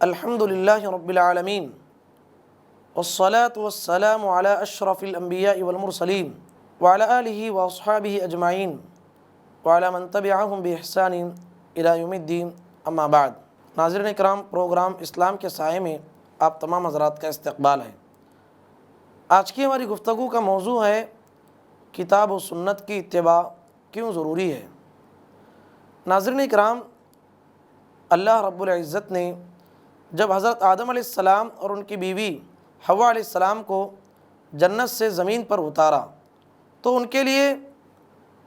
الحمد للہ رب العالمین والصلاة والسلام علی اشرف الانبیاء والمرسلین وعلی آلہ واصحابہ اجمعین وعلی من تبعہم بإحسان الی یوم الدین، اما بعد۔ ناظرین اکرام، پروگرام اسلام کے سائے میں آپ تمام حضرات کا استقبال ہے۔ آج کی ہماری گفتگو کا موضوع ہے کتاب و سنت کی اتباع کیوں ضروری ہے۔ ناظرین اکرام، اللہ رب العزت نے جب حضرت آدم علیہ السلام اور ان کی بیوی حوا علیہ السلام کو جنت سے زمین پر اتارا تو ان کے لیے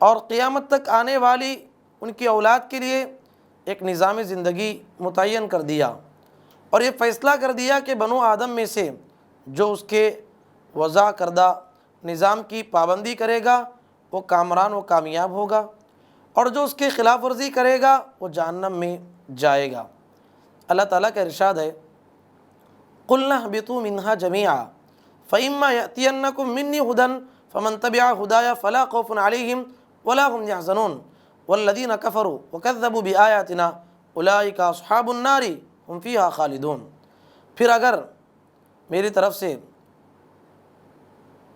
اور قیامت تک آنے والی ان کی اولاد کے لیے ایک نظام زندگی متعین کر دیا، اور یہ فیصلہ کر دیا کہ بنو آدم میں سے جو اس کے وضع کردہ نظام کی پابندی کرے گا وہ کامران و کامیاب ہوگا، اور جو اس کے خلاف ورزی کرے گا وہ جہنم میں جائے گا۔ اللہ تعالیٰ کا ارشاد ہے، قُلْنَا اهْبِطُوا مِنْهَا جَمِيعًا فَإِمَّا يَأْتِيَنَّكُم مِّنِّي هُدًى فَمَن تَبِعَ هُدَايَ فَلَا خَوْفٌ عَلَيْهِمْ وَلَا هُمْ يَحْزَنُونَ وَالَّذِينَ كَفَرُوا وَكَذَّبُوا بِآيَاتِنَا أُولَٰئِكَ أَصْحَابُ النَّارِ هُمْ فِيهَا خَالِدُونَ۔ پھر اگر میری طرف سے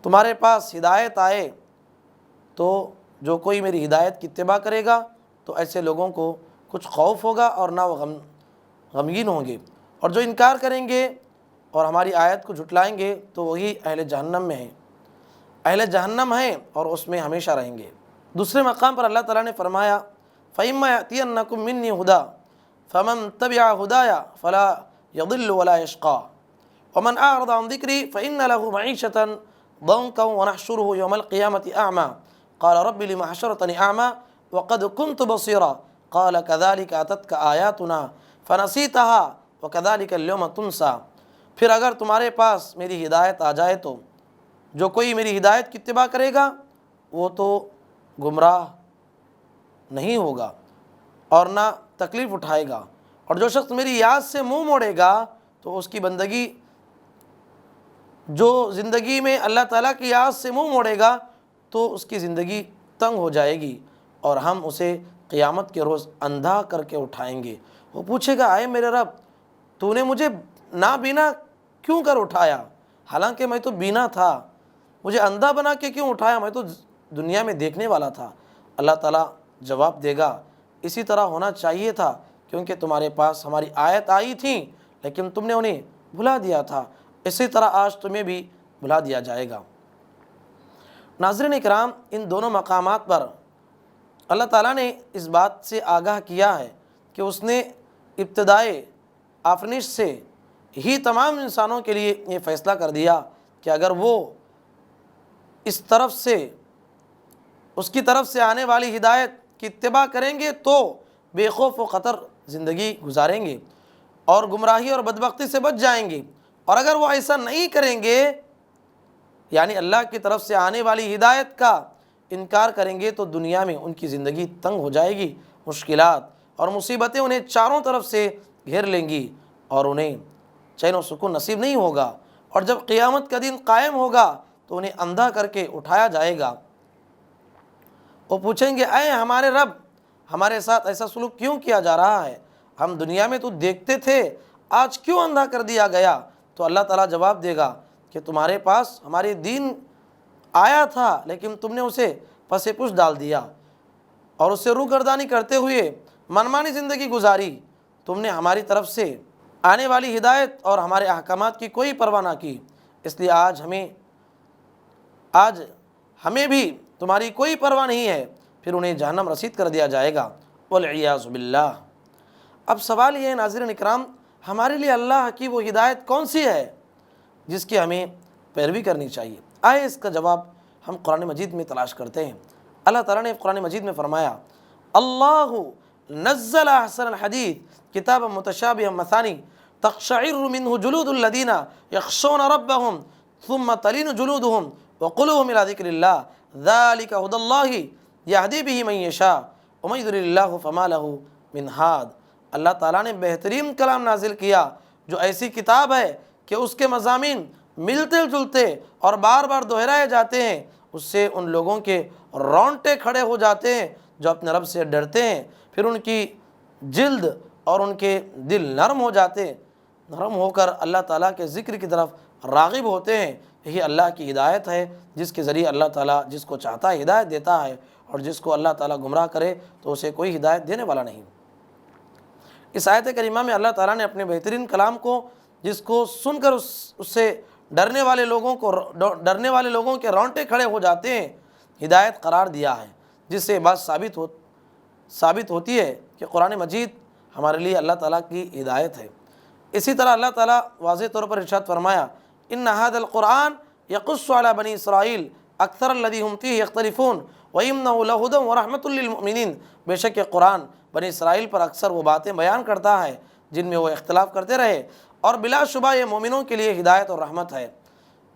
تمہارے پاس ہدایت آئے تو جو کوئی میری ہدایت کی اتباع کرے گا تو ایسے لوگوں کو کچھ خوف ہوگا اور نہ وہ غمگین ہوں گے، اور جو انکار کریں گے اور ہماری آیت کو جھٹلائیں گے تو وہی اہل جہنم میں ہیں، اہل جہنم ہیں اور اس میں ہمیشہ رہیں گے۔ دوسرے مقام پر اللہ تعالیٰ نے فرمایا، فَإِمَّا يَأْتِيَنَّكُم مِّنِّي هُدًى فَمَن تَبِعَ هُدَايَ فَلَا يَضِلُّ وَلَا يَشْقَىٰ وَمَنْ أَعْرَضَ عَنْ ذِكْرِي فَإِنَّ لَهُ مَعِيشَةً ضَنكًا وَنَحْشُرُهُ يَوْمَ الْقِيَامَةِ أَعْمَىٰ قَالَ رَبِّ لِمَ حَشَرْتَنِي أَعْمَىٰ وَقَدْ كُنْتُ بَصِيرًا قَالَ كَذَٰلِكَ أَتَتْكَ آيَاتُنَا فَنَسِيتَهَا وَكَذَٰلِكَ الْيَوْمَ تُنسَىٰ۔ پھر اگر تمہارے پاس میری ہدایت آ جائے تو جو کوئی میری ہدایت کی اتباع کرے گا وہ تو گمراہ نہیں ہوگا اور نہ تکلیف اٹھائے گا، اور جو شخص میری یاد سے منہ موڑے گا تو اس کی بندگی، جو زندگی میں اللہ تعالیٰ کی یاد سے منہ موڑے گا تو اس کی زندگی تنگ ہو جائے گی، اور ہم اسے قیامت کے روز اندھا کر کے اٹھائیں گے۔ وہ پوچھے گا، اے میرے رب، تو نے مجھے نابینا کیوں کر اٹھایا؟ حالانکہ میں تو بینا تھا، مجھے اندھا بنا کے کیوں اٹھایا؟ میں تو دنیا میں دیکھنے والا تھا۔ اللہ تعالیٰ جواب دے گا، اسی طرح ہونا چاہیے تھا، کیونکہ تمہارے پاس ہماری آیت آئی تھیں لیکن تم نے انہیں بھلا دیا تھا، اسی طرح آج تمہیں بھی بھلا دیا جائے گا۔ ناظرین اکرام، ان دونوں مقامات پر اللہ تعالیٰ نے اس بات سے آگاہ کیا ہے کہ اس نے ابتدائے آفرینش سے ہی تمام انسانوں کے لیے یہ فیصلہ کر دیا کہ اگر وہ اس طرف سے، اس کی طرف سے آنے والی ہدایت کی اتباع کریں گے تو بے خوف و خطر زندگی گزاریں گے اور گمراہی اور بدبختی سے بچ جائیں گے، اور اگر وہ ایسا نہیں کریں گے، یعنی اللہ کی طرف سے آنے والی ہدایت کا انکار کریں گے، تو دنیا میں ان کی زندگی تنگ ہو جائے گی، مشکلات اور مصیبتیں انہیں چاروں طرف سے گھیر لیں گی اور انہیں چین و سکون نصیب نہیں ہوگا، اور جب قیامت کا دن قائم ہوگا تو انہیں اندھا کر کے اٹھایا جائے گا۔ وہ پوچھیں گے، اے ہمارے رب، ہمارے ساتھ ایسا سلوک کیوں کیا جا رہا ہے؟ ہم دنیا میں تو دیکھتے تھے، آج کیوں اندھا کر دیا گیا؟ تو اللہ تعالیٰ جواب دے گا کہ تمہارے پاس ہماری دین آیا تھا لیکن تم نے اسے پس پش ڈال دیا اور اس سے روگردانی کرتے ہوئے منمانی زندگی گزاری۔ تم نے ہماری طرف سے آنے والی ہدایت اور ہمارے احکامات کی کوئی پرواہ نہ کی، اس لیے آج ہمیں بھی تمہاری کوئی پرواہ نہیں ہے۔ پھر انہیں جہنم رسید کر دیا جائے گا، والعیاذ باللہ۔ اب سوال یہ ہے ناظرین اکرام، ہمارے لیے اللہ کی وہ ہدایت کون سی ہے جس کی ہمیں پیروی کرنی چاہیے؟ آئے اس کا جواب ہم قرآن مجید میں تلاش کرتے ہیں۔ اللہ تعالیٰ نے قرآن مجید میں فرمایا، اللہ نزل احسن الحدیث کتابا متشابہا مثانی تقشعر منہ جلود الذین یخشون ربهم ثم تلین جلودهم وقلوبهم الى ذکر اللہ ذلک ھدی اللہ یہدی بہ من یشاء ومن یضلل اللہ فما لہ من ہاد۔ اللہ تعالیٰ نے بہترین کلام نازل کیا جو ایسی کتاب ہے کہ اس کے مضامین ملتے جلتے اور بار بار دہرائے جاتے ہیں، اس سے ان لوگوں کے رونٹے کھڑے ہو جاتے ہیں جو اپنے رب سے ڈرتے ہیں، پھر ان کی جلد اور ان کے دل نرم ہو جاتے ہیں۔ نرم ہو کر اللہ تعالیٰ کے ذکر کی طرف راغب ہوتے ہیں، یہی اللہ کی ہدایت ہے، جس کے ذریعے اللہ تعالیٰ جس کو چاہتا ہے ہدایت دیتا ہے، اور جس کو اللہ تعالیٰ گمراہ کرے تو اسے کوئی ہدایت دینے والا نہیں۔ اس آیت کریمہ میں اللہ تعالیٰ نے اپنے بہترین کلام کو، جس کو سن کر اس سے ڈرنے والے لوگوں کے رونگٹے کھڑے ہو جاتے ہیں، ہدایت قرار دیا ہے، جس سے بات ثابت ہوتی ہے کہ قرآن مجید ہمارے لیے اللہ تعالیٰ کی ہدایت ہے۔ اسی طرح اللہ تعالیٰ واضح طور پر ارشاد فرمایا، ان ھذا القرآن یقص علی بنی اسرائیل اکثر الذی ھم فیہ یختلفون وانہ لہدی ورحمۃ للمؤمنین، بے شک یہ قرآن بنی اسرائیل پر اکثر وہ باتیں بیان کرتا ہے جن میں وہ اختلاف کرتے رہے، اور بلا شبہ یہ مومنوں کے لیے ہدایت اور رحمت ہے۔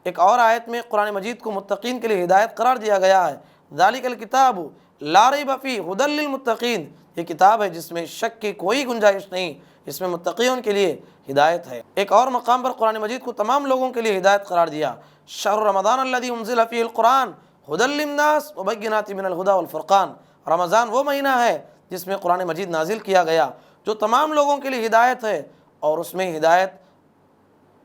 ایک اور آیت میں قرآن مجید کو متقین کے لیے ہدایت قرار دیا گیا ہے، ذالک الکتاب لا ریب فیہ ھدی للمتقین، یہ کتاب ہے جس میں شک کی کوئی گنجائش نہیں، اس میں متقیوں کے لیے ہدایت ہے۔ ایک اور مقام پر قرآن مجید کو تمام لوگوں کے لیے ہدایت قرار دیا، شہر رمضان الذی انزل فیہ القرآن ھدی للناس وبینات من الھدی والفرقان، رمضان وہ مہینہ ہے جس میں قرآن مجید نازل کیا گیا جو تمام لوگوں کے لیے ہدایت ہے، اور اس میں ہدایت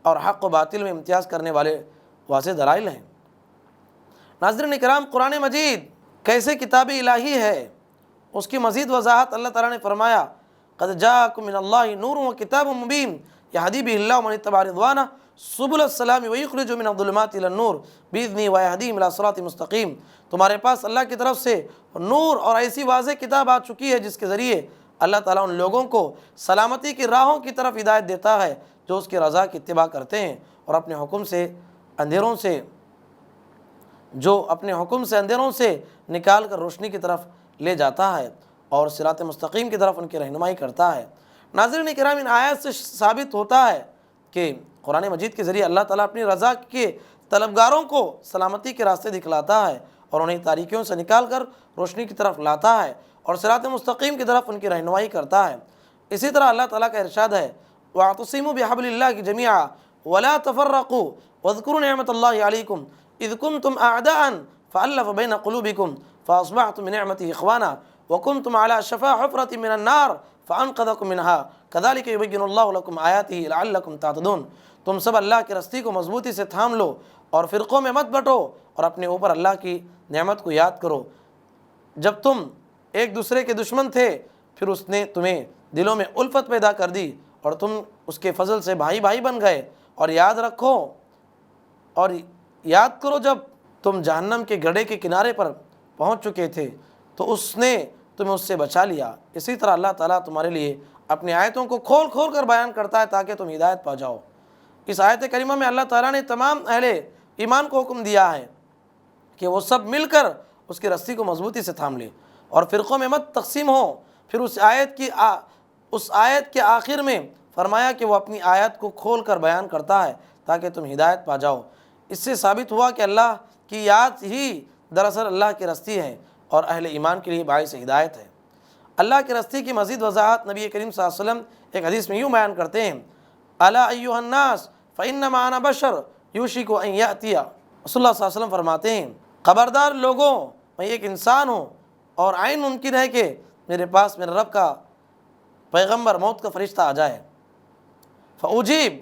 اور حق و باطل میں امتیاز کرنے والے واضح دلائل ہیں۔ ناظرین اکرام، قرآن مجید کیسے کتاب الہی ہے، اس کی مزید وضاحت اللہ تعالیٰ نے فرمایا، قد جاءکم من اللہ نور و کتاب مبین یہدی بہ اللہ من اتبع رضوانہ سبل السلام ویخرج من الظلمات الی النور باذنہ ویہدیہم الی صراط مستقیم، تمہارے پاس اللہ کی طرف سے نور اور ایسی واضح کتاب آ چکی ہے جس کے ذریعے اللہ تعالیٰ ان لوگوں کو سلامتی کی راہوں کی طرف ہدایت دیتا ہے جو اس کی رضا کی اتباع کرتے ہیں، اور اپنے حکم سے اندھیروں سے نکال کر روشنی کی طرف لے جاتا ہے، اور صراط مستقیم کی طرف ان کی رہنمائی کرتا ہے۔ ناظرین کرام، ان آیات سے ثابت ہوتا ہے کہ قرآن مجید کے ذریعے اللہ تعالیٰ اپنی رضا کے طلبگاروں کو سلامتی کے راستے دکھلاتا ہے، اور انہیں تاریکیوں سے نکال کر روشنی کی طرف لاتا ہے، اور صراط مستقیم کی طرف ان کی رہنمائی کرتا ہے۔ اسی طرح اللہ تعالیٰ کا ارشاد ہے، وَاعْتَصِمُوا بِحَبْلِ اللَّهِ جَمِيعًا وَلَا تَفَرَّقُوا وَاذْكُرُوا نِعْمَةَ اللَّهِ عَلَيْكُمْ إِذْ كُنْتُمْ أَعْدَاءً فَأَلَّفَ بَيْنَ قُلُوبِكُمْ فَأَصْبَحْتُم بِنِعْمَتِهِ إِخْوَانًا وَكُنْتُمْ عَلَى شَفَا حُفْرَةٍ مِّنَ النَّارِ فَأَنقَذَكُم مِّنْهَا كَذَلِكَ يُبَيِّنُ اللَّهُ لَكُمْ آيَاتِهِ لَعَلَّكُمْ تَهْتَدُونَ۔ تم سب اللہ کی رستی کو مضبوطی سے تھام لو اور فرقوں میں مت بٹو، اور اپنے اوپر اللہ کی نعمت کو یاد کرو جب تم ایک دوسرے کے دشمن تھے، پھر اس نے تمہیں دلوں میں الفت پیدا کر دی اور تم اس کے فضل سے بھائی بھائی بن گئے۔ اور یاد کرو جب تم جہنم کے گڑھے کے کنارے پر پہنچ چکے تھے تو اس نے تمہیں اس سے بچا لیا۔ اسی طرح اللہ تعالیٰ تمہارے لیے اپنی آیتوں کو کھول کھول کر بیان کرتا ہے تاکہ تم ہدایت پا جاؤ۔ اس آیت کریمہ میں اللہ تعالیٰ نے تمام اہل ایمان کو حکم دیا ہے کہ وہ سب مل کر اس کی رسی کو مضبوطی سے تھام لیں اور فرقوں میں مت تقسیم ہو۔ پھر اس آیت کے آخر میں فرمایا کہ وہ اپنی آیت کو کھول کر بیان کرتا ہے تاکہ تم ہدایت پا جاؤ۔ اس سے ثابت ہوا کہ اللہ کی یاد ہی دراصل اللہ کی رستی ہے اور اہل ایمان کے لیے باعث ہدایت ہے۔ اللہ کی رستی کی مزید وضاحت نبی کریم صلی اللہ علیہ وسلم ایک حدیث میں یوں بیان کرتے ہیں، الا ایھا الناس فانما انا بشر یوشک ان یاتی، رسول اللہ صلی اللہ علیہ وسلم فرماتے ہیں، خبردار لوگوں، میں ایک انسان ہوں اور عین ممکن ہے کہ میرے پاس میرے رب کا پیغمبر موت کا فرشتہ آ جائے، فاجیب،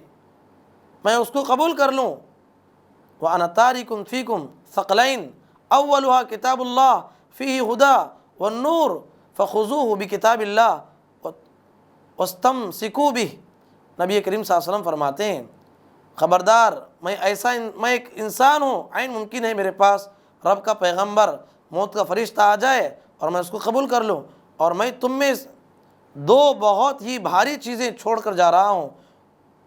میں اس کو قبول کر لوں، وانا تارک فیکم ثقلین اولها کتاب اللہ فیہ ہدی والنور فخذوہ بکتاب اللہ واستمسکوا بہ۔ نبی کریم صلی اللہ علیہ وسلم فرماتے ہیں، خبردار، میں ایک انسان ہوں، عین ممکن ہے میرے پاس رب کا پیغمبر موت کا فرشتہ آ جائے اور میں اس کو قبول کر لوں، اور میں تم میں دو بہت ہی بھاری چیزیں چھوڑ کر جا رہا ہوں۔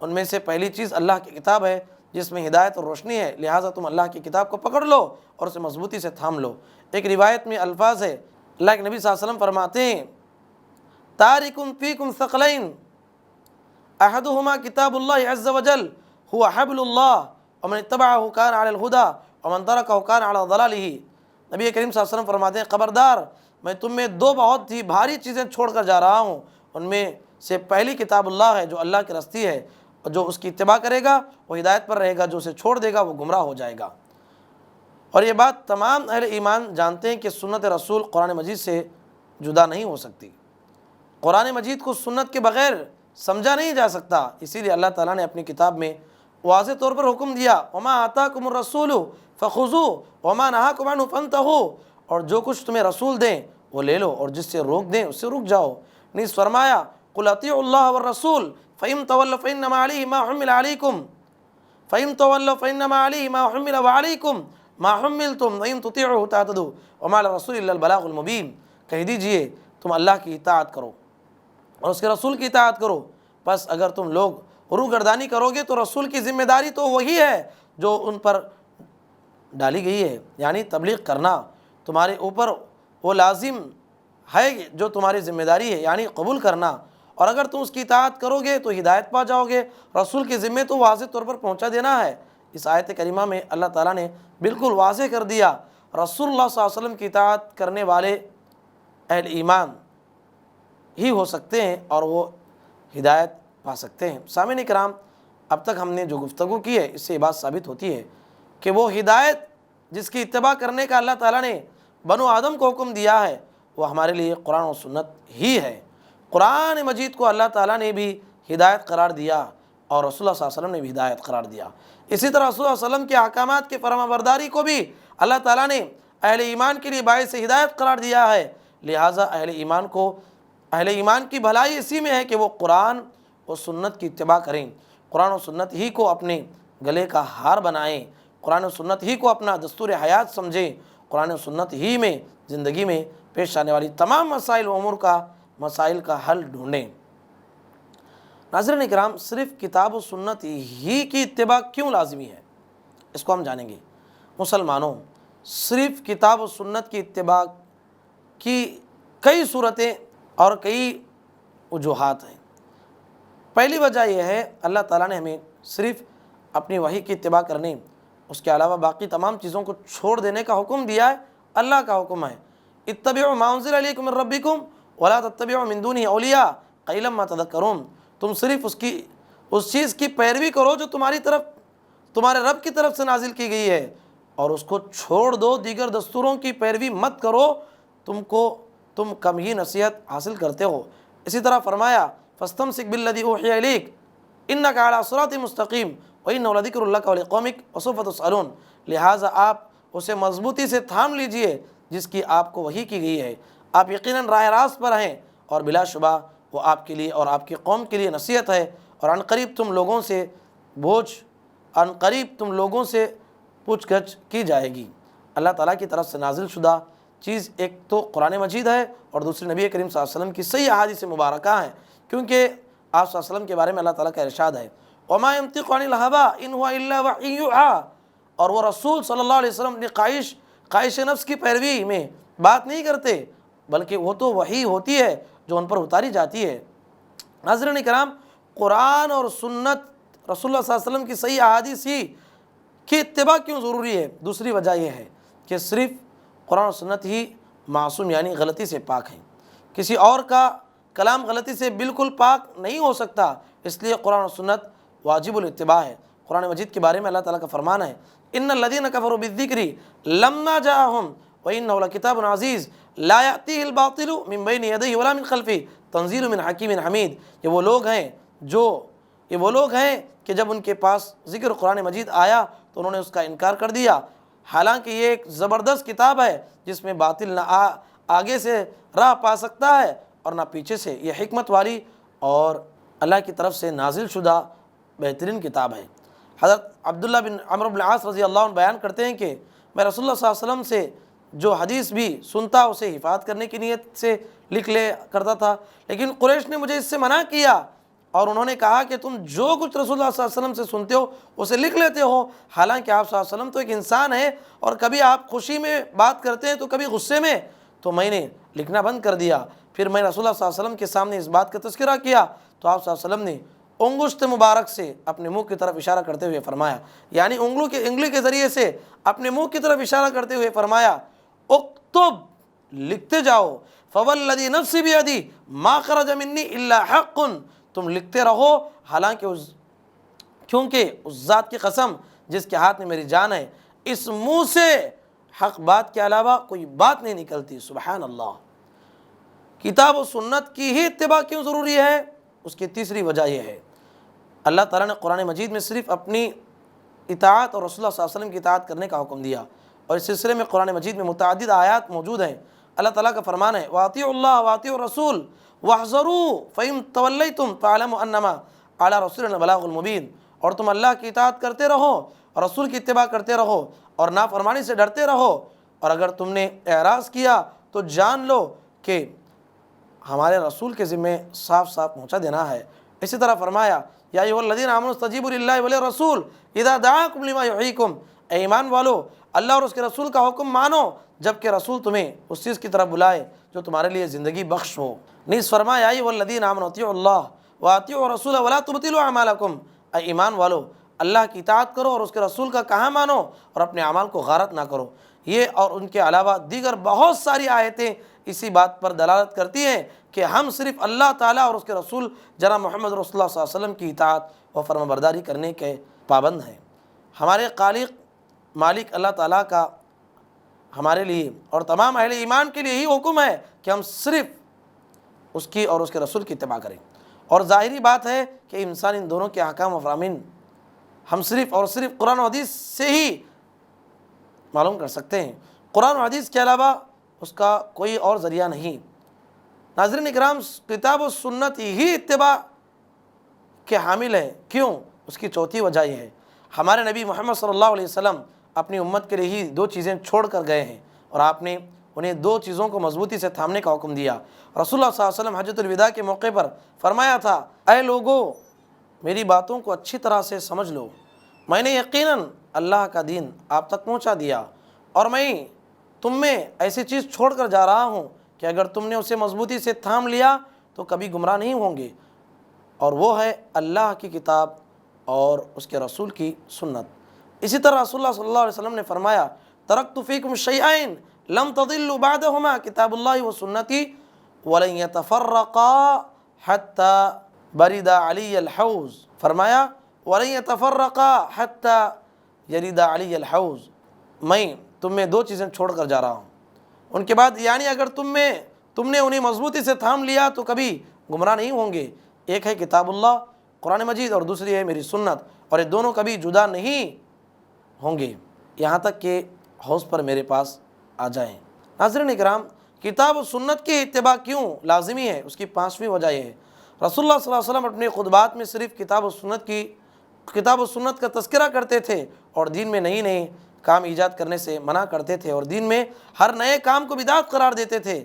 ان میں سے پہلی چیز اللہ کی کتاب ہے جس میں ہدایت اور روشنی ہے، لہٰذا تم اللہ کی کتاب کو پکڑ لو اور اسے مضبوطی سے تھام لو۔ ایک روایت میں الفاظ ہے، اللہ کے نبی صلی اللہ علیہ وسلم فرماتے ہیں، تارکم فیکم ثقلین احدہما کتاب اللہ عز وجل هو حبل اللہ ومن اتبعہ کان علی الہدی ومن ترکہ کان علی ضلالہ۔ نبی کریم صلی اللہ علیہ وسلم فرماتے ہیں، خبردار، میں تم میں دو بہت ہی بھاری چیزیں چھوڑ کر جا رہا ہوں، ان میں سے پہلی کتاب اللہ ہے جو اللہ کی رستی ہے، اور جو اس کی اتباع کرے گا وہ ہدایت پر رہے گا، جو اسے چھوڑ دے گا وہ گمراہ ہو جائے گا۔ اور یہ بات تمام اہل ایمان جانتے ہیں کہ سنت رسول قرآن مجید سے جدا نہیں ہو سکتی۔ قرآن مجید کو سنت کے بغیر سمجھا نہیں جا سکتا۔ اسی لیے اللہ تعالیٰ نے اپنی کتاب میں واضح طور پر حکم دیا، وما آتاکم الرسول فخذوہ وما نہاکم عنہ فانتہوا، اور جو کچھ تمہیں رسول دیں وہ لے لو، اور جس سے روک دیں اس سے رک جاؤ۔ نیز فرمایا قل اطیعوا اللہ والرسول فإن تولوا فإنما علیہ ما حمل علیکم فإن تولوا فإنما علیہ ما حمل وعلیکم ما حملتم وإن تطیعوہ تہتدوا وما علی الرسول الا البلاغ المبین۔ کہہ دیجئے تم اللہ کی اطاعت کرو اور اس کے رسول کی اطاعت کرو، بس اگر تم لوگ روگردانی کرو گے تو رسول کی ذمہ داری تو وہی ہے جو ان پر ڈالی گئی ہے، یعنی تبلیغ کرنا تمہارے اوپر وہ لازم ہے جو تمہاری ذمہ داری ہے، یعنی قبول کرنا، اور اگر تم اس کی اطاعت کرو گے تو ہدایت پا جاؤ گے۔ رسول کے ذمے تو واضح طور پر پہنچا دینا ہے۔ اس آیت کریمہ میں اللہ تعالیٰ نے بالکل واضح کر دیا رسول اللہ صلی اللہ علیہ وسلم کی اطاعت کرنے والے اہل ایمان ہی ہو سکتے ہیں اور وہ ہدایت پا سکتے ہیں۔ سامعین کرام، اب تک ہم نے جو گفتگو کی ہے اس سے یہ بات ثابت ہوتی ہے کہ وہ ہدایت جس کی اتباع کرنے کا اللہ تعالیٰ نے بنو آدم کو حکم دیا ہے وہ ہمارے لیے قرآن و سنت ہی ہے۔ قرآن مجید کو اللہ تعالیٰ نے بھی ہدایت قرار دیا اور رسول اللہ صلی اللہ علیہ وسلم نے بھی ہدایت قرار دیا۔ اسی طرح رسول اللہ صلی اللہ علیہ وسلم کے احکامات کے فرما برداری کو بھی اللہ تعالیٰ نے اہل ایمان کے لیے باعث ہدایت قرار دیا ہے۔ لہٰذا اہل ایمان کی بھلائی اسی میں ہے کہ وہ قرآن و سنت کی اتباع کریں، قرآن و سنت ہی کو اپنے گلے کا ہار بنائیں، قرآن و سنت ہی کو اپنا دستور حیات سمجھیں، قرآن و سنت ہی میں زندگی میں پیش آنے والی تمام مسائل کا حل ڈھونڈیں۔ ناظرین کرام، صرف کتاب و سنت ہی کی اتباع کیوں لازمی ہے اس کو ہم جانیں گے۔ مسلمانوں، صرف کتاب و سنت کی اتباع کی کئی صورتیں اور کئی وجوہات ہیں۔ پہلی وجہ یہ ہے اللہ تعالیٰ نے ہمیں صرف اپنی وحی کی اتباع کرنے، اس کے علاوہ باقی تمام چیزوں کو چھوڑ دینے کا حکم دیا ہے۔ اللہ کا حکم ہے اتبعوا ما انزل الیکم من ربکم ولا تتبعوا من دونہ اولیاء قلیلا ما تذکرون۔ تم صرف اس چیز کی پیروی کرو جو تمہارے رب کی طرف سے نازل کی گئی ہے، اور اس کو چھوڑ دو، دیگر دستوروں کی پیروی مت کرو، تم کم ہی نصیحت حاصل کرتے ہو۔ اسی طرح فرمایا فاستمسک بالذی اوحی الیک انک علی صراط مستقیم وانہ لذکر لک ولقومک وسوف تسألون۔ لہٰذا آپ اسے مضبوطی سے تھام لیجئے جس کی آپ کو وحی کی گئی ہے، آپ یقیناً راہ راست پر ہیں، اور بلا شبہ وہ آپ کے لیے اور آپ کی قوم کے لیے نصیحت ہے، اور عنقریب تم لوگوں سے پوچھ گچھ کی جائے گی۔ اللہ تعالیٰ کی طرف سے نازل شدہ چیز ایک تو قرآن مجید ہے اور دوسری نبی کریم صلی اللہ علیہ وسلم کی صحیح احادیث مبارکہ ہیں، کیونکہ آپ صلی اللہ علیہ وسلم کے بارے میں اللہ تعالیٰ کا ارشاد ہے وَمَا يَنطِقُ عَنِ الْهَوَىٰ إِنْ هُوَ إِلَّا وَحْيٌ يُوحَىٰ، اور وہ رسول صلی اللہ علیہ وسلم اپنی خواہش نفس کی پیروی میں بات نہیں کرتے، بلکہ وہ تو وحی ہوتی ہے جو ان پر اتاری جاتی ہے۔ ناظرین کرام، قرآن اور سنت رسول اللہ صلی اللہ علیہ وسلم کی صحیح احادیث ہی کی اتباع کیوں ضروری ہے؟ دوسری وجہ یہ ہے کہ صرف قرآن و سنت ہی معصوم یعنی غلطی سے پاک ہیں، کسی اور کا کلام غلطی سے بالکل پاک نہیں ہو سکتا، اس لیے قرآن و سنت واجب الاتباع ہے۔ قرآن مجید کے بارے میں اللہ تعالیٰ کا فرمان ہے ان الذین کفروا بالذکر لما جاءہم وانہ لکتاب عزیز لا یأتیہ الباطل من بین یدیہ ولا من خلفہ تنزیل من حکیم حمید۔ یہ وہ لوگ ہیں کہ جب ان کے پاس ذکر قرآن مجید آیا تو انہوں نے اس کا انکار کر دیا، حالانکہ یہ ایک زبردست کتاب ہے جس میں باطل نہ آگے سے راہ پا سکتا ہے اور نہ پیچھے سے، یہ حکمت والی اور اللہ کی طرف سے نازل شدہ بہترین کتاب ہے۔ حضرت عبداللہ بن عمرو بن العاص رضی اللہ عنہ بیان کرتے ہیں کہ میں رسول اللہ صلی اللہ علیہ وسلم سے جو حدیث بھی سنتا اسے حفاظت کرنے کی نیت سے لکھ لے کرتا تھا، لیکن قریش نے مجھے اس سے منع کیا اور انہوں نے کہا کہ تم جو کچھ رسول اللہ صلی اللہ علیہ وسلم سے سنتے ہو اسے لکھ لیتے ہو، حالانکہ آپ صلی اللہ علیہ وسلم تو ایک انسان ہے اور کبھی آپ خوشی میں بات کرتے ہیں تو کبھی غصے میں، تو میں نے لکھنا بند کر دیا۔ پھر میں رسول اللہ صلی اللہ علیہ وسلم کے سامنے اس بات کا تذکرہ کیا تو آپ صلی اللہ علیہ وسلم نے انگشت مبارک سے اپنے منہ کی طرف اشارہ کرتے ہوئے فرمایا، یعنی انگلی کے ذریعے سے اپنے منہ کی طرف اشارہ کرتے ہوئے فرمایا اکتب، لکھتے جاؤ، فوالذی نفسی بیدی ما خرج منی الا حق، تم لکھتے رہو، حالانکہ کیونکہ اس ذات کی قسم جس کے ہاتھ میں میری جان ہے، اس منہ سے حق بات کے علاوہ کوئی بات نہیں نکلتی۔ سبحان اللہ۔ کتاب و سنت کی ہی اتباع کیوں ضروری ہے؟ اس کی تیسری وجہ یہ ہے، اللہ تعالیٰ نے قرآن مجید میں صرف اپنی اطاعت اور رسول اللہ صلی اللہ علیہ وسلم کی اطاعت کرنے کا حکم دیا، اور اس سلسلے میں قرآن مجید میں متعدد آیات موجود ہیں۔ اللہ تعالیٰ کا فرمان ہے وَأَطِيعُوا اللَّهَ وَأَطِيعُوا الرَّسُولَ وَاحْذَرُوا فَإِن تَوَلَّيْتُمْ فَاعْلَمُوا أَنَّمَا عَلَىٰ رَسُولِنَا الْبَلَاغُ الْمُبِينُ، اور تم اللہ کی اطاعت کرتے رہو اور رسول کی اتباع کرتے رہو اور نافرمانی سے ڈرتے رہو، اور اگر تم نے اعراض کیا تو جان لو کہ ہمارے رسول کے ذمہ صاف صاف پہنچا دینا ہے۔ اسی طرح فرمایا یا ایھا الذین آمنوا استجیبوا للہ وللرسول اذا دعاکم لما یحییکم، اے ایمان والو اللہ اور اس کے رسول کا حکم مانو جب کہ رسول تمہیں اس چیز کی طرف بلائے جو تمہارے لیے زندگی بخش ہو۔ نیز فرمایا یا ایھا الذین آمنوا اطیعوا اللہ واطیعوا الرسول ولا تبطلوا اعمالکم، اے ایمان والو اللہ کی اطاعت کرو اور اس کے رسول کا کہا مانو اور اپنے اعمال کو غارت نہ کرو۔ یہ اور ان کے علاوہ دیگر بہت ساری آیتیں اسی بات پر دلالت کرتی ہیں کہ ہم صرف اللہ تعالیٰ اور اس کے رسول جناب محمد رسول اللہ صلی اللہ علیہ وسلم کی اطاعت و فرما برداری کرنے کے پابند ہیں۔ ہمارے خالق مالک اللہ تعالیٰ کا ہمارے لیے اور تمام اہل ایمان کے لیے یہی حکم ہے کہ ہم صرف اس کی اور اس کے رسول کی اتباع کریں، اور ظاہری بات ہے کہ انسان ان دونوں کے احکام و فرامین ہم صرف اور صرف قرآن و حدیث سے ہی معلوم کر سکتے ہیں، قرآن و حدیث کے علاوہ اس کا کوئی اور ذریعہ نہیں۔ ناظرین اکرام، کتاب و سنت ہی اتباع کے حامل ہے۔ کیوں؟ اس کی چوتھی وجہ یہ ہے، ہمارے نبی محمد صلی اللہ علیہ وسلم اپنی امت کے لیے ہی دو چیزیں چھوڑ کر گئے ہیں، اور آپ نے انہیں دو چیزوں کو مضبوطی سے تھامنے کا حکم دیا۔ رسول اللہ صلی اللہ علیہ وسلم حجۃ الوداع کے موقع پر فرمایا تھا، اے لوگو میری باتوں کو اچھی طرح سے سمجھ لو، میں نے یقیناً اللہ کا دین آپ تک پہنچا دیا، اور میں تم میں ایسی چیز چھوڑ کر جا رہا ہوں کہ اگر تم نے اسے مضبوطی سے تھام لیا تو کبھی گمراہ نہیں ہوں گے، اور وہ ہے اللہ کی کتاب اور اس کے رسول کی سنت۔ اسی طرح رسول اللہ صلی اللہ علیہ وسلم نے فرمایا، ترکت فیکم شیئین لم تضلوا بعدہما کتاب اللہ و سنتی ولن یتفرقا حتی برد علی الحوض، فرمایا ولن یتفرقا حتی یرد علی الحوض، میں تم میں دو چیزیں چھوڑ کر جا رہا ہوں، ان کے بعد یعنی اگر تم نے انہیں مضبوطی سے تھام لیا تو کبھی گمراہ نہیں ہوں گے۔ ایک ہے کتاب اللہ قرآن مجید اور دوسری ہے میری سنت، اور یہ دونوں کبھی جدا نہیں ہوں گے یہاں تک کہ حوض پر میرے پاس آ جائیں۔ ناظرین اکرام، کتاب و سنت کی اتباع کیوں لازمی ہے؟ اس کی پانچویں وجہ یہ ہے، رسول اللہ صلی اللہ علیہ وسلم اپنے خطبات میں صرف کتاب و سنت کا تذکرہ کرتے تھے اور دین میں نئی کام ایجاد کرنے سے منع کرتے تھے، اور دین میں ہر نئے کام کو بدعت قرار دیتے تھے۔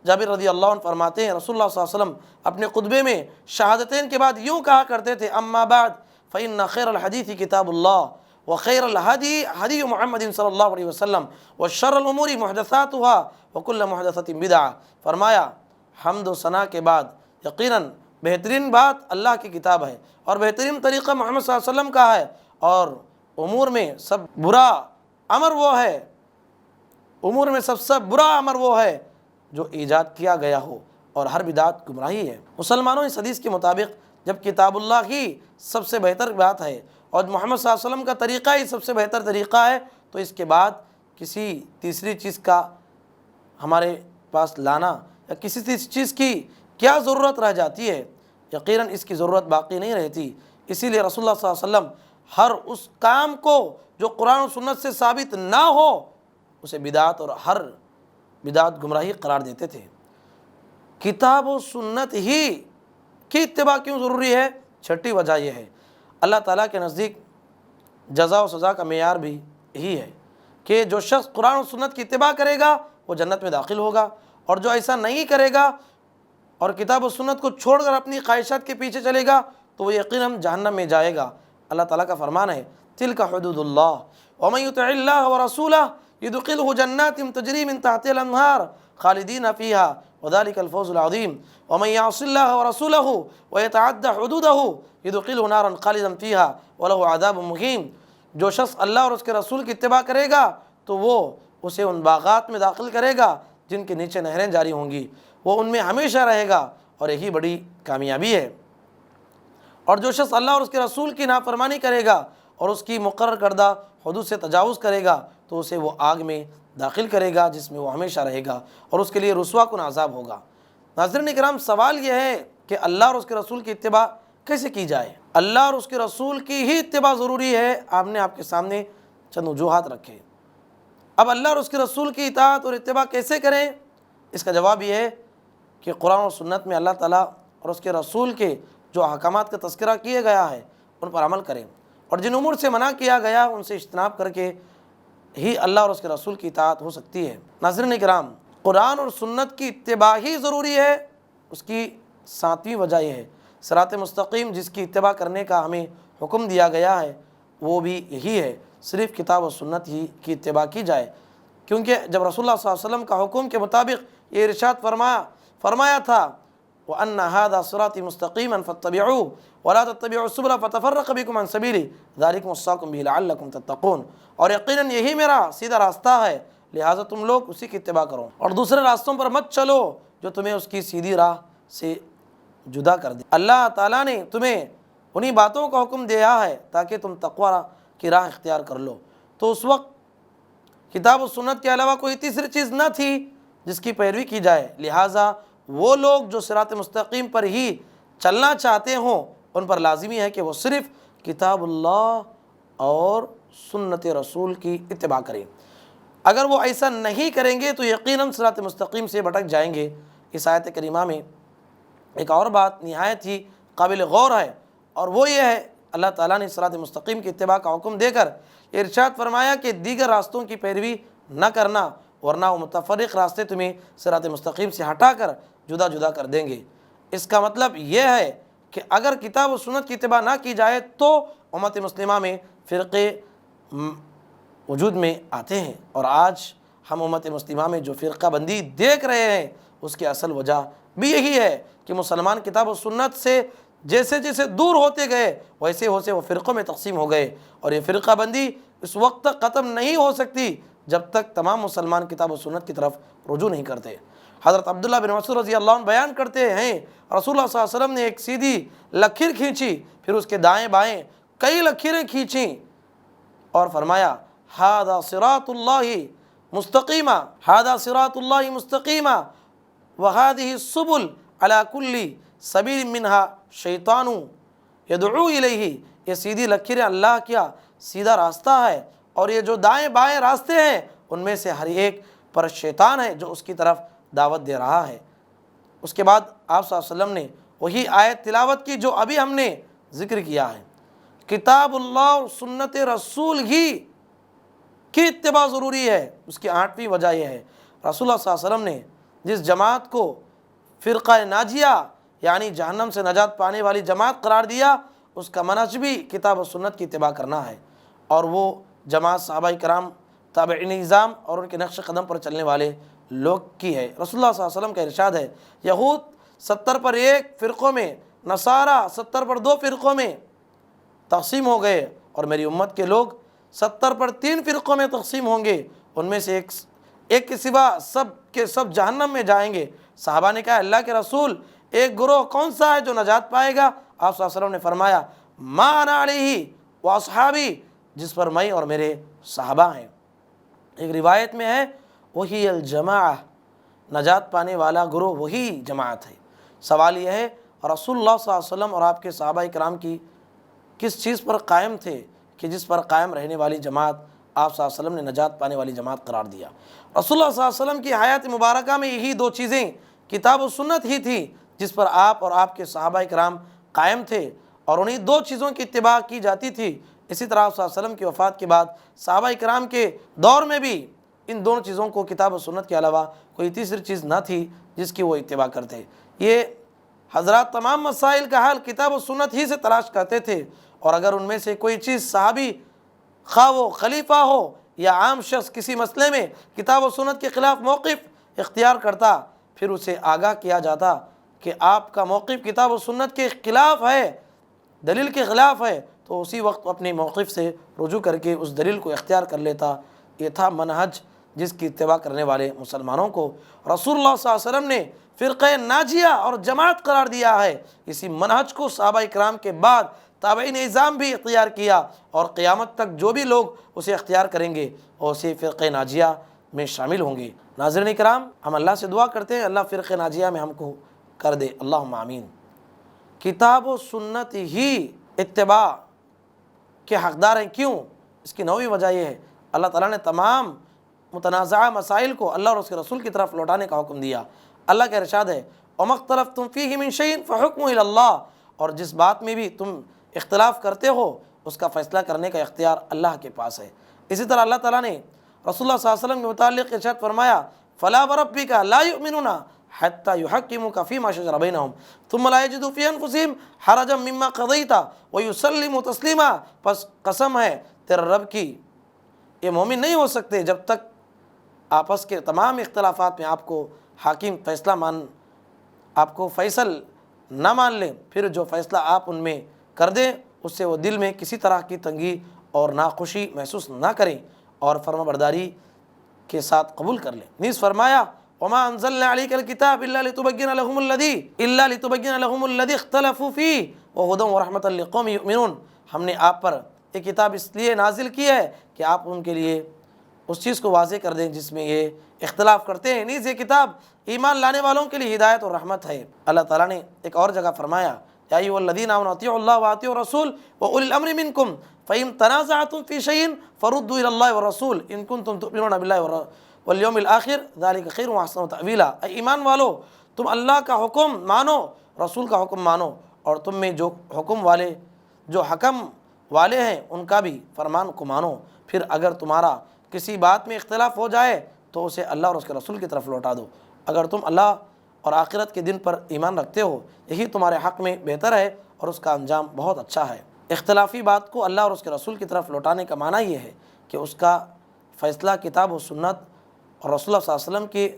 جابر رضی اللہ عنہ فرماتے ہیں رسول اللہ صلی اللہ علیہ وسلم اپنے خطبے میں شہادتین کے بعد یوں کہا کرتے تھے، اما بعد فإن خیر الحدیث کتاب اللہ وخیر الہدی ہدی محمد صلی اللہ علیہ وسلم وشر الامور محدثاتها وکل محدثۃ بدعہ، فرمایا حمد و ثنا کے بعد یقیناً بہترین بات اللہ کی کتاب ہے اور بہترین طریقہ محمد صلی اللہ علیہ وسلم کا ہے، اور امور میں سب برا امر وہ ہے، امور میں سب سے برا امر وہ ہے جو ایجاد کیا گیا ہو، اور ہر بدعت گمراہی ہے۔ مسلمانوں اس حدیث کے مطابق جب کتاب اللہ ہی سب سے بہتر بات ہے اور محمد صلی اللہ علیہ وسلم کا طریقہ ہی سب سے بہتر طریقہ ہے، تو اس کے بعد کسی تیسری چیز کا ہمارے پاس لانا یا کسی تیسری چیز کی کیا ضرورت رہ جاتی ہے؟ یقیناً اس کی ضرورت باقی نہیں رہتی۔ اسی لیے رسول اللہ صلی اللہ علیہ وسلم ہر اس کام کو جو قرآن و سنت سے ثابت نہ ہو اسے بدعت اور ہر بدعت گمراہی قرار دیتے تھے۔ کتاب و سنت ہی کی اتباع کیوں ضروری ہے؟ چھٹی وجہ یہ ہے، اللہ تعالیٰ کے نزدیک جزا و سزا کا معیار بھی یہی ہے کہ جو شخص قرآن و سنت کی اتباع کرے گا وہ جنت میں داخل ہوگا، اور جو ایسا نہیں کرے گا اور کتاب و سنت کو چھوڑ کر اپنی خواہشات کے پیچھے چلے گا تو وہ یقیناً جہنم میں جائے گا۔ اللہ تعالیٰ کا فرمان ہے، تلک حدود اللہ ومن یطع اللہ ورسولہ یدخلہ جنات تجری من تحتہا الانہار خالدین فیہا وذلک الفوز العظیم ومن یعص اللہ ورسولہ ویتعد حدودہ یدخلہ نارا خالدا فیہا ولہ عذاب مہین، جو شخص اللہ اور اس کے رسول کی اتباع کرے گا تو وہ اسے ان باغات میں داخل کرے گا جن کے نیچے نہریں جاری ہوں گی، وہ ان میں ہمیشہ رہے گا، اور یہی بڑی کامیابی ہے۔ اور جو شخص اللہ اور اس کے رسول کی نافرمانی کرے گا اور اس کی مقرر کردہ حدود سے تجاوز کرے گا تو اسے وہ آگ میں داخل کرے گا جس میں وہ ہمیشہ رہے گا، اور اس کے لیے رسوا کن عذاب ہوگا۔ ناظرین اکرام، سوال یہ ہے کہ اللہ اور اس کے رسول کی اتباع کیسے کی جائے۔ اللہ اور اس کے رسول کی ہی اتباع ضروری ہے۔ آپ نے آپ کے سامنے چند وجوہات رکھے۔ اب اللہ اور اس کے رسول کی اطاعت اور اتباع کیسے کریں؟ اس کا جواب یہ ہے کہ قرآن اور سنت میں اللہ تعالیٰ اور اس کے رسول کے جو احکامات کا تذکرہ کیا گیا ہے ان پر عمل کریں، اور جن امور سے منع کیا گیا ان سے اجتناب کر کے ہی اللہ اور اس کے رسول کی اطاعت ہو سکتی ہے۔ ناظرین کرام، قرآن اور سنت کی اتباع ہی ضروری ہے۔ اس کی ساتویں وجہ یہ ہے، صراط مستقیم جس کی اتباع کرنے کا ہمیں حکم دیا گیا ہے وہ بھی یہی ہے، صرف کتاب و سنت ہی کی اتباع کی جائے، کیونکہ جب رسول اللہ صلی اللہ علیہ وسلم کا حکم کے مطابق یہ ارشاد فرمایا تھا وَأَنَّ هَذَا صِرَاطِي مُسْتَقِيمًا فَاتَّبِعُوهُ وَلَا تَتَّبِعُوا السُّبُلَ فَتَفَرَّقَ بِكُمْ عَنْ سَبِيلِهِ ذَلِكُمْ وَصَّاكُمْ بِهِ لَعَلَّكُمْ تَتَّقُونَ، اور یقیناً یہی میرا سیدھا راستہ ہے، لہٰذا تم لوگ اسی کی اتباع کرو اور دوسرے راستوں پر مت چلو جو تمہیں اس کی سیدھی راہ سے جدا کر دے۔ اللہ تعالیٰ نے تمہیں انہی باتوں کا حکم دیا ہے تاکہ تم تقوی کی راہ اختیار کر لو۔ تو اس وقت کتاب و سنت کے علاوہ کوئی تیسری چیز نہ تھی جس کی پیروی کی جائے، لہٰذا وہ لوگ جو صراط مستقیم پر ہی چلنا چاہتے ہوں ان پر لازمی ہے کہ وہ صرف کتاب اللہ اور سنت رسول کی اتباع کریں۔ اگر وہ ایسا نہیں کریں گے تو یقیناً صراط مستقیم سے بھٹک جائیں گے۔ اس آیت کریمہ میں ایک اور بات نہایت ہی قابل غور ہے، اور وہ یہ ہے اللہ تعالیٰ نے صراط مستقیم کی اتباع کا حکم دے کر ارشاد فرمایا کہ دیگر راستوں کی پیروی نہ کرنا، ورنہ وہ متفرق راستے تمہیں صراط مستقیم سے ہٹا کر جدا جدا کر دیں گے۔ اس کا مطلب یہ ہے کہ اگر کتاب و سنت کی اتباع نہ کی جائے تو امت مسلمہ میں فرقے وجود میں آتے ہیں، اور آج ہم امت مسلمہ میں جو فرقہ بندی دیکھ رہے ہیں اس کی اصل وجہ بھی یہی ہے کہ مسلمان کتاب و سنت سے جیسے جیسے دور ہوتے گئے ویسے ویسے وہ فرقوں میں تقسیم ہو گئے، اور یہ فرقہ بندی اس وقت تک ختم نہیں ہو سکتی جب تک تمام مسلمان کتاب و سنت کی طرف رجوع نہیں کرتے۔ حضرت عبداللہ بن مسعود رضی اللہ عنہ بیان کرتے ہیں رسول اللہ صلی اللہ علیہ وسلم نے ایک سیدھی لکیر کھینچی، پھر اس کے دائیں بائیں کئی لکیریں کھینچیں اور فرمایا ھذا صراط اللہ مستقیما، ھذا صراط اللہ مستقیما وھذہ السبل علی کل سبیل منہا شیطان یدعو الیہ، یہ سیدھی لکیریں اللہ کیا سیدھا راستہ ہے، اور یہ جو دائیں بائیں راستے ہیں ان میں سے ہر ایک پر شیطان ہے جو اس کی طرف دعوت دے رہا ہے۔ اس کے بعد آپ صلی اللہ علیہ وسلم نے وہی آیت تلاوت کی جو ابھی ہم نے ذکر کیا ہے، کتاب اللہ اور سنت رسول ہی کی اتباع ضروری ہے۔ اس کی 8ویں وجہ یہ ہے، رسول اللہ صلی اللہ علیہ وسلم نے جس جماعت کو فرقہ ناجیہ یعنی جہنم سے نجات پانے والی جماعت قرار دیا اس کا منہج بھی کتاب و سنت کی اتباع کرنا ہے، اور وہ جماعت صحابہ کرام تابعین نظام اور ان کے نقش قدم پر چلنے والے لوگ کی ہے۔ رسول اللہ صلی اللہ علیہ وسلم کا ارشاد ہے یہود 70 پر ایک فرقوں میں، نصارہ 70 پر 2 فرقوں میں تقسیم ہو گئے، اور میری امت کے لوگ 70 پر 3 فرقوں میں تقسیم ہوں گے، ان میں سے ایک کے سوا سب کے سب جہنم میں جائیں گے۔ صحابہ نے کہا اللہ کے رسول ایک گروہ کون سا ہے جو نجات پائے گا؟ آپ صلی اللہ علیہ وسلم نے فرمایا ما انا علیہ واصحابی، جس پر میں اور میرے صحابہ ہیں۔ ایک روایت میں ہے وہی الجماعہ، نجات پانے والا گروہ وہی جماعت ہے۔ سوال یہ ہے رسول اللہ صلی اللہ علیہ وسلم اور آپ کے صحابہ کرام کی کس چیز پر قائم تھے کہ جس پر قائم رہنے والی جماعت آپ صلی اللہ علیہ وسلم نے نجات پانے والی جماعت قرار دیا؟ رسول اللہ صلی اللہ علیہ وسلم کی حیات مبارکہ میں یہی 2 چیزیں کتاب و سنت ہی تھی جس پر آپ اور آپ کے صحابہ کرام قائم تھے، اور انہی 2 چیزوں کی اتباع کی جاتی تھی۔ اسی طرح آپ صلی اللہ علیہ وسلم کی وفات کے بعد صحابہ کرام کے دور میں بھی ان دونوں چیزوں کو کتاب و سنت کے علاوہ کوئی تیسری چیز نہ تھی جس کی وہ اتباع کرتے۔ یہ حضرات تمام مسائل کا حل کتاب و سنت ہی سے تلاش کرتے تھے، اور اگر ان میں سے کوئی چیز صحابی خواہ وہ خلیفہ ہو یا عام شخص کسی مسئلے میں کتاب و سنت کے خلاف موقف اختیار کرتا، پھر اسے آگاہ کیا جاتا کہ آپ کا موقف کتاب و سنت کے خلاف ہے، دلیل کے خلاف ہے، تو اسی وقت اپنے موقف سے رجوع کر کے اس دلیل کو اختیار کر لیتا۔ یہ تھا منہج جس کی اتباع کرنے والے مسلمانوں کو رسول اللہ صلی اللہ علیہ وسلم نے فرقہ ناجیہ اور جماعت قرار دیا ہے۔ اسی منہج کو صحابہ کرام کے بعد تابعین نظام بھی اختیار کیا، اور قیامت تک جو بھی لوگ اسے اختیار کریں گے وہ اسی فرقہ ناجیہ میں شامل ہوں گے۔ ناظرین کرام، ہم اللہ سے دعا کرتے ہیں اللہ فرقہ ناجیہ میں ہم کو کر دے، اللہم آمین۔ کتاب و سنت ہی اتباع کے حقدار ہیں۔ کیوں؟ اس کی نویں وجہ یہ ہے، اللہ تعالیٰ نے تمام متنازعہ مسائل کو اللہ اور اس کے رسول کی طرف لوٹانے کا حکم دیا۔ اللہ کا ارشاد ہے وَمَا اخْتَلَفْتُمْ فِيهِ مِنْ شَيْءٍ فَحُكْمُهُ إِلَى اللَّهِ، اور جس بات میں بھی تم اختلاف کرتے ہو اس کا فیصلہ کرنے کا اختیار اللہ کے پاس ہے۔ اسی طرح اللہ تعالیٰ نے رسول اللہ صلی اللہ علیہ وسلم کے متعلق ارشاد فرمایا فَلَا وَرَبِّكَ لَا يُؤْمِنُونَ حَتَّى يُحَكِّمُوكَ فِي مَا شَجَرَ بَيْنَهُمْ ثُمَّ لَا يَجِدُوا فِي أَنفُسِهِمْ حَرَجًا مِّمَّا قَضَيْتَ وَيُسَلِّمُوا تَسْلِيمًا، پس قسم ہے تیرے رب کی، یہ مومن نہیں ہو سکتے جب تک آپس کے تمام اختلافات میں آپ کو حاکم فیصلہ آپ کو فیصل نہ مان لیں، پھر جو فیصلہ آپ ان میں کر دیں اس سے وہ دل میں کسی طرح کی تنگی اور ناخوشی محسوس نہ کریں اور فرما برداری کے ساتھ قبول کر لیں۔ نیز فرمایا وَمَا أَنزَلْنَا عَلَيْكَ الْكِتَابَ إِلَّا لِتُبَيِّنَ لَهُمُ الَّذِي اخْتَلَفُوا فِيهِ وَهُدًى وَرَحْمَةً لِقَوْمٍ يُؤْمِنُونَ، ہم نے آپ پر یہ کتاب اس لیے نازل کی ہے کہ آپ ان کے لیے اس چیز کو واضح کر دیں جس میں یہ اختلاف کرتے ہیں، نیز یہ کتاب ایمان لانے والوں کے لیے ہدایت اور رحمت ہے۔ اللہ تعالیٰ نے ایک اور جگہ فرمایا یا ایھا الذین آمنوا اطیعوا اللہ واطیعوا الرسول واولی الامر منکم فإن تنازعتم فی شیء فردوا الی اللہ والرسول ان کنتم تؤمنون باللہ والیوم الآخر ذلک خیر واحسن تأویلا، اے ایمان والو تم اللہ کا حکم مانو، رسول کا حکم مانو، اور تم میں جو حکم والے ہیں ان کا بھی فرمان کو مانو، پھر اگر تمہارا کسی بات میں اختلاف ہو جائے تو اسے اللہ اور اس کے رسول کی طرف لوٹا دو، اگر تم اللہ اور آخرت کے دن پر ایمان رکھتے ہو یہی تمہارے حق میں بہتر ہے اور اس کا انجام بہت اچھا ہے۔ اختلافی بات کو اللہ اور اس کے رسول کی طرف لوٹانے کا معنی یہ ہے کہ اس کا فیصلہ کتاب و سنت اور رسول اللہ صلی اللہ علیہ وسلم کی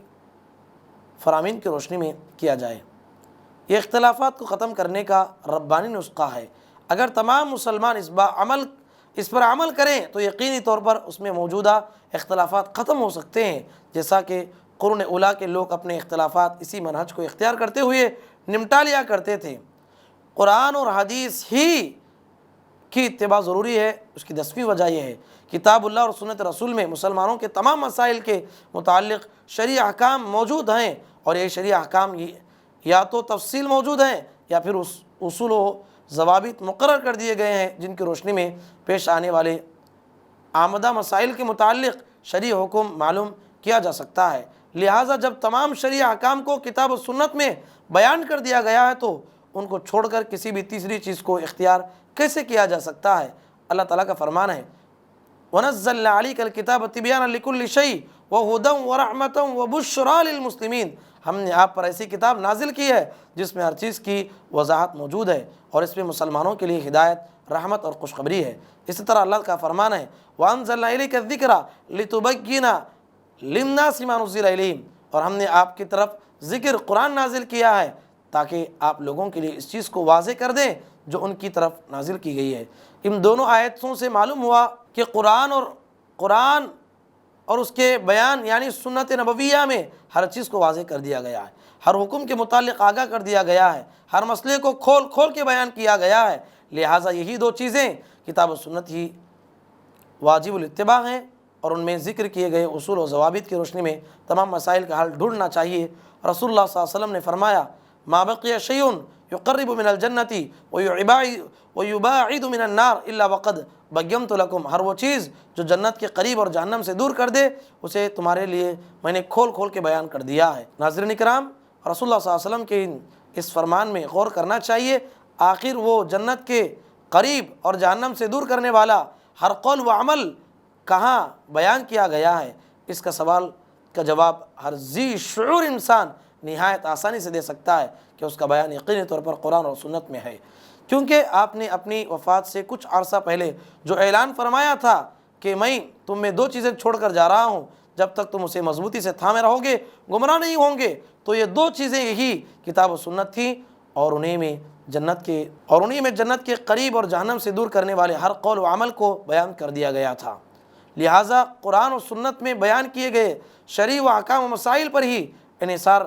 فرامین کی روشنی میں کیا جائے۔ یہ اختلافات کو ختم کرنے کا ربانی نسخہ ہے۔ اگر تمام مسلمان اس پر عمل کریں تو یقینی طور پر اس میں موجودہ اختلافات ختم ہو سکتے ہیں، جیسا کہ قرون اولیٰ کے لوگ اپنے اختلافات اسی منہج کو اختیار کرتے ہوئے نمٹا لیا کرتے تھے۔ قرآن اور حدیث ہی کی اتباع ضروری ہے۔ اس کی 10ویں وجہ یہ ہے کتاب اللہ اور سنت رسول میں مسلمانوں کے تمام مسائل کے متعلق شرعی احکام موجود ہیں، اور یہ شرعی احکام یا تو تفصیل موجود ہیں یا پھر اصول و ضوابط مقرر کر دیے گئے ہیں جن کی روشنی میں پیش آنے والے آمدہ مسائل کے متعلق شرعی حکم معلوم کیا جا سکتا ہے۔ لہٰذا جب تمام شرعی احکام کو کتاب و سنت میں بیان کر دیا گیا ہے تو ان کو چھوڑ کر کسی بھی تیسری چیز کو اختیار کیسے کیا جا سکتا ہے؟ اللہ تعالیٰ کا فرمان ہے وَنَزَّلْنَا عَلَيْكَ الْكِتَابَ تِبْيَانًا لِكُلِّ شَيْءٍ وَهُدًى وَرَحْمَةً وَبُشْرَىٰ لِلْمُسْلِمِينَ، ہم نے آپ پر ایسی کتاب نازل کی ہے جس میں ہر چیز کی وضاحت موجود ہے اور اس میں مسلمانوں کے لیے ہدایت، رحمت اور خوشخبری ہے۔ اسی طرح اللہ کا فرمان ہے وَأَنزَلْنَا إِلَيْكَ الذِّكْرَ لِتُبَيِّنَ لِلنَّاسِ مَا نُزِّلَ إِلَيْهِمْ، اور ہم نے آپ کی طرف ذکر قرآن نازل کیا ہے تاکہ آپ لوگوں کے لیے اس چیز کو واضح کر دیں جو ان کی طرف نازل کی گئی ہے۔ ان دونوں آیتوں سے معلوم ہوا کہ قرآن اور اس کے بیان یعنی سنت نبویہ میں ہر چیز کو واضح کر دیا گیا ہے، ہر حکم کے متعلق آگاہ کر دیا گیا ہے، ہر مسئلے کو کھول کے بیان کیا گیا ہے۔ لہٰذا یہی دو چیزیں کتاب و سنت ہی واجب الاتباع ہیں، اور ان میں ذکر کیے گئے اصول و ضوابط کی روشنی میں تمام مسائل کا حل ڈھونڈنا چاہیے۔ رسول اللہ صلی اللہ علیہ وسلم نے فرمایا ما بقی شیء یقرب من الجنت ویباعد من النار الا وقد بیّنت لکم، ہر وہ چیز جو جنت کے قریب اور جہنم سے دور کر دے اسے تمہارے لیے میں نے کھول کے بیان کر دیا ہے۔ ناظرین اکرام، رسول اللہ صلی اللہ علیہ وسلم کے اس فرمان میں غور کرنا چاہیے۔ آخر وہ جنت کے قریب اور جہنم سے دور کرنے والا ہر قول و عمل کہاں بیان کیا گیا ہے؟ اس کا سوال کا جواب ہر ذی شعور انسان نہایت آسانی سے دے سکتا ہے کہ اس کا بیان یقینی طور پر قرآن اور سنت میں ہے، کیونکہ آپ نے اپنی وفات سے کچھ عرصہ پہلے جو اعلان فرمایا تھا کہ میں تم میں دو چیزیں چھوڑ کر جا رہا ہوں، جب تک تم اسے مضبوطی سے تھامے رہو گے گمراہ نہیں ہوں گے، تو یہ دو چیزیں یہی کتاب و سنت تھیں، اور انہی میں جنت کے قریب اور جہنم سے دور کرنے والے ہر قول و عمل کو بیان کر دیا گیا تھا۔ لہٰذا قرآن و سنت میں بیان کیے گئے شرعی و احکام و مسائل پر ہی انحصار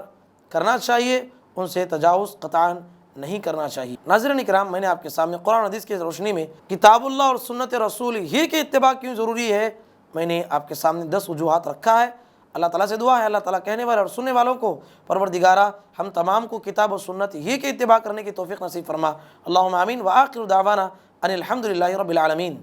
کرنا چاہیے، ان سے تجاوز قطعاً نہیں کرنا چاہیے۔ ناظرین اکرام، میں نے آپ کے سامنے قرآن و حدیث کی روشنی میں کتاب اللہ اور سنت رسول ہی کی اتباع کیوں ضروری ہے، میں نے آپ کے سامنے 10 وجوہات رکھا ہے۔ اللہ تعالیٰ سے دعا ہے اللہ تعالیٰ کہنے والے اور سننے والوں کو پروردگارہ ہم تمام کو کتاب و سنت ہی کے اتباع کرنے کی توفیق نصیب فرما۔ اللہم آمین۔ وآخر دعوانا ان الحمد للہ رب العالمین۔